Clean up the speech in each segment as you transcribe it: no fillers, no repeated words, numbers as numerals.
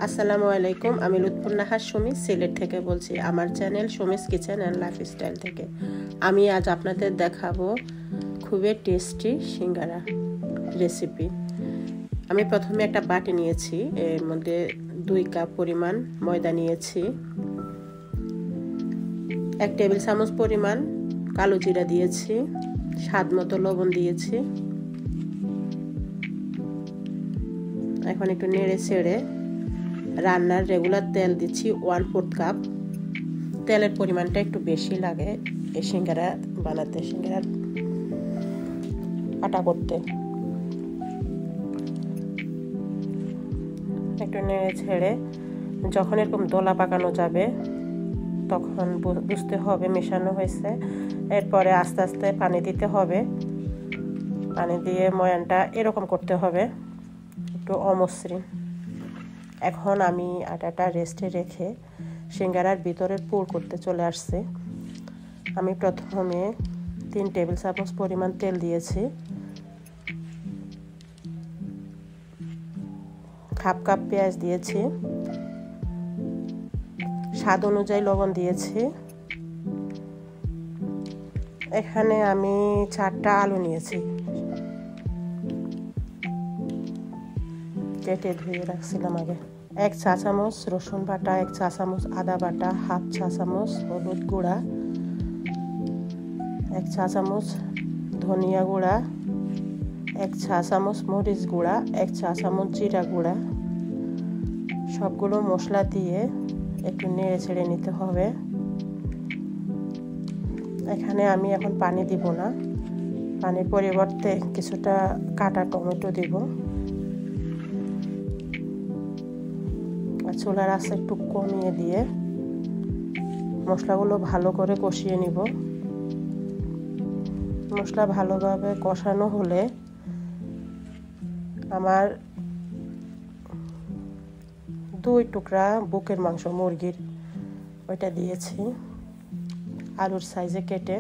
আসসালামু আলাইকুম। আমি লুৎফুন নাহার সুমি সিলেট থেকে বলছি, আমার channel Sumi's kitchen and lifestyle থেকে। আমি আজ আপনাদের দেখাবো খুবই টেস্টি সিঙ্গারা রেসিপি। আমি প্রথমে একটা বাটি নিয়েছি, এর মধ্যে 2 কাপ পরিমাণ ময়দা নিয়েছি, 1 টেবিল চামচ পরিমাণ কালো জিরা দিয়েছি, স্বাদ মতো লবণ দিয়েছি। এখন একটু নেড়ে ছেড়ে রান্নার রেগুলার তেল দিচ্ছি 1/4 কাপ। তেলের পরিমাণটা একটু বেশি লাগে এই সিঙ্গারা বানাতে, সিঙ্গারার আটা করতে। একটু নেড়ে ছেড়ে যখন এরকম দোলা পাকানো যাবে তখন বুঝতে হবে মেশানো হয়েছে। এরপরে আস্তে আস্তে পানি দিতে হবে, পানি দিয়ে ময়ানটা এরকম করতে হবে, একটু অমসৃণ। এখন আমি আটাটা রেস্টে রেখে সিঙ্গারার ভিতরের পুর করতে চলে আসছি। আমি প্রথমে 3 টেবিল চামচ পরিমাণ তেল দিয়েছি, হাফ কাপ পেঁয়াজ দিয়েছি, স্বাদ অনুযায়ী লবণ দিয়েছি। এখানে আমি 4টা আলু নিয়েছি, কেটে ধুয়ে রাখছিলাম আগে। 1 চা চামচ রসুন বাটা, 1 চা চামচ আদা বাটা, হাফ চা চামচ হলুদ গুঁড়া, 1 চা চামচ ধনিয়া গুঁড়া, 1 চা চামচ মরিচ গুঁড়া, 1 চা চামচ জিরা গুঁড়া। সবগুলো মশলা দিয়ে একটু নেড়ে ছেড়ে নিতে হবে। এখানে আমি এখন পানি দিব না, পানির পরিবর্তে কিছুটা কাটা টমেটো দিব। চুলার আঁচ একটু কমিয়ে দিয়ে মশলাগুলো ভালো করে কষিয়ে নিব। মশলা ভালোভাবে কষানো হলে আমার 2 টুকরা বুকের মাংস মুরগির ওইটা দিয়েছি আলুর সাইজে কেটে।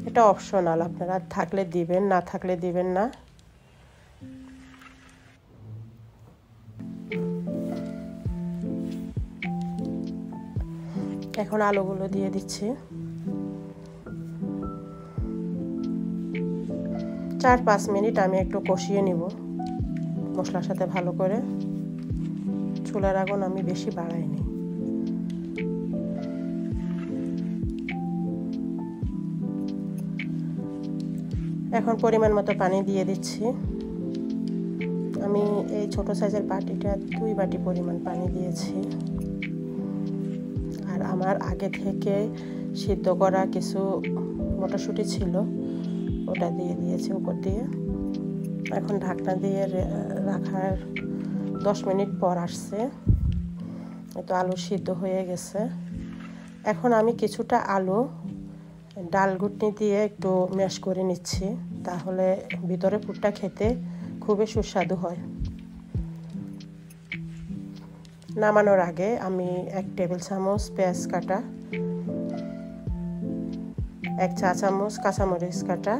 এটা অপশনাল, আপনারা থাকলে দিবেন, না থাকলে দিবেন না। এখন আলুগুলো দিয়ে দিচ্ছি। 4-5 মিনিট আমি একটু কষিয়ে নিব মশলার সাথে ভালো করে। চুলার আগুন আমি বেশি বাড়াইনি। এখন পরিমাণ মতো পানি দিয়ে দিচ্ছি। আমি এই ছোট সাইজের বাটিটা 2 বাটি পরিমাণ পানি দিয়েছি। আর আমার আগে থেকে সিদ্ধ করা কিছু মটরশুঁটি ছিল, ওটা দিয়ে দিয়েছি উপর দিয়ে। এখন ঢাকনা দিয়ে রাখার 10 মিনিট পর আসছে, তো আলু সিদ্ধ হয়ে গেছে। এখন আমি কিছুটা আলু ডাল ঘুটনি দিয়ে একটু ম্যাশ করে নিচ্ছি, তাহলে ভিতরে পুরটা খেতে খুবই সুস্বাদু হয়। নামানোর আগে আমি 1 টেবিল চামচ পেঁয়াজ কাটা, 1 চা চামচ কাঁচামরিচ কাটা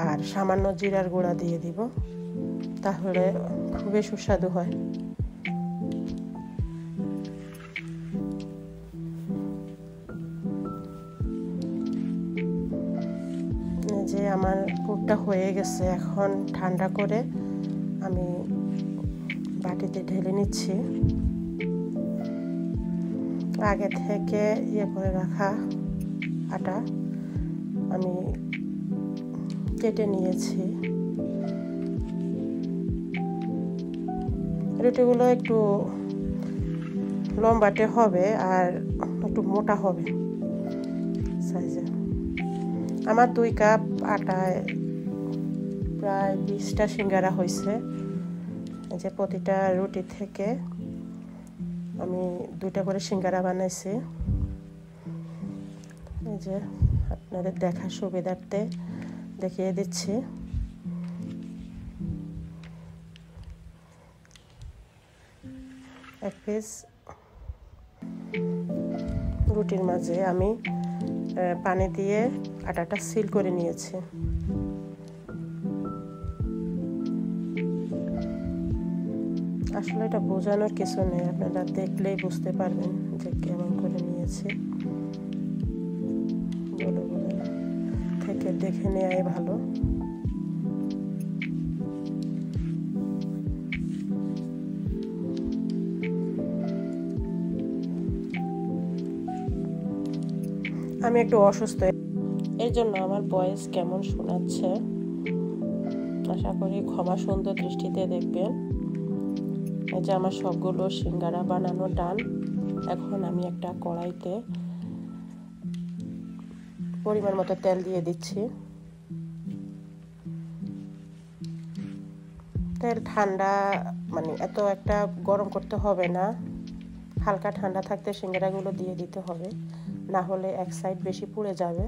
আর সামান্য জিরার গুঁড়া দিয়ে দিব, তাহলে খুবই সুস্বাদু হয়। যে আমার পুরটা হয়ে গেছে, এখন ঠান্ডা করে আমি বাটিতে ঢেলে নিচ্ছি। আগে থেকে করে রাখা আটা আমি কেটে নিয়েছি। রুটিগুলো একটু লম্বাটে হবে আর একটু মোটা হবে সাইজে। আমার 2 কাপ আটায় প্রায় 20টা সিঙ্গারা হয়েছে। যে প্রতিটা রুটি থেকে আমি 2টা করে সিঙ্গারা বানাইছি। এই যে আপনাদের দেখার সুবিধার্থে দেখিয়ে দিচ্ছি। এক পিস রুটির মাঝে আমি পানি দিয়ে আটাটা সিল করে নিয়েছি। আসলে এটা বোঝানোর কিছু নেই, আপনারা দেখলেই বুঝতে পারবেন যে কেমন করে নিয়েছি। বলে বলে থেকে দেখে নেওয়াই ভালো। আমি একটু অসুস্থ, এর জন্য আমার ভয়েস কেমন শোনাচ্ছে আশা করি ক্ষমা সুন্দর দৃষ্টিতে দেখবেন। এই যে আমার সবগুলো সিঙ্গারা বানানো ডান। এখন আমি একটা কড়াইতে পরিমাণ মতো তেল দিয়ে দিচ্ছি। তেল ঠান্ডা মানে এত একটা গরম করতে হবে না, হালকা ঠান্ডা থাকতে সিঙ্গারাগুলো দিয়ে দিতে হবে, না হলে এক সাইড বেশি পুড়ে যাবে।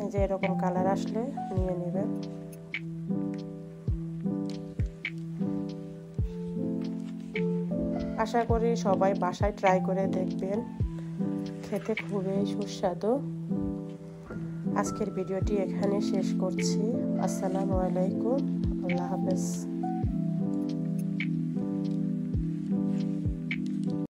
এই যে এরকম কালার আসলে নিয়ে নেবেন। আশা করি সবাই বাসায় ট্রাই করে দেখবেন, খেতে খুবই সুস্বাদু। আজকের ভিডিওটি এখানে শেষ করছি। আসসালামু আলাইকুম, আল্লাহ হাফেজ।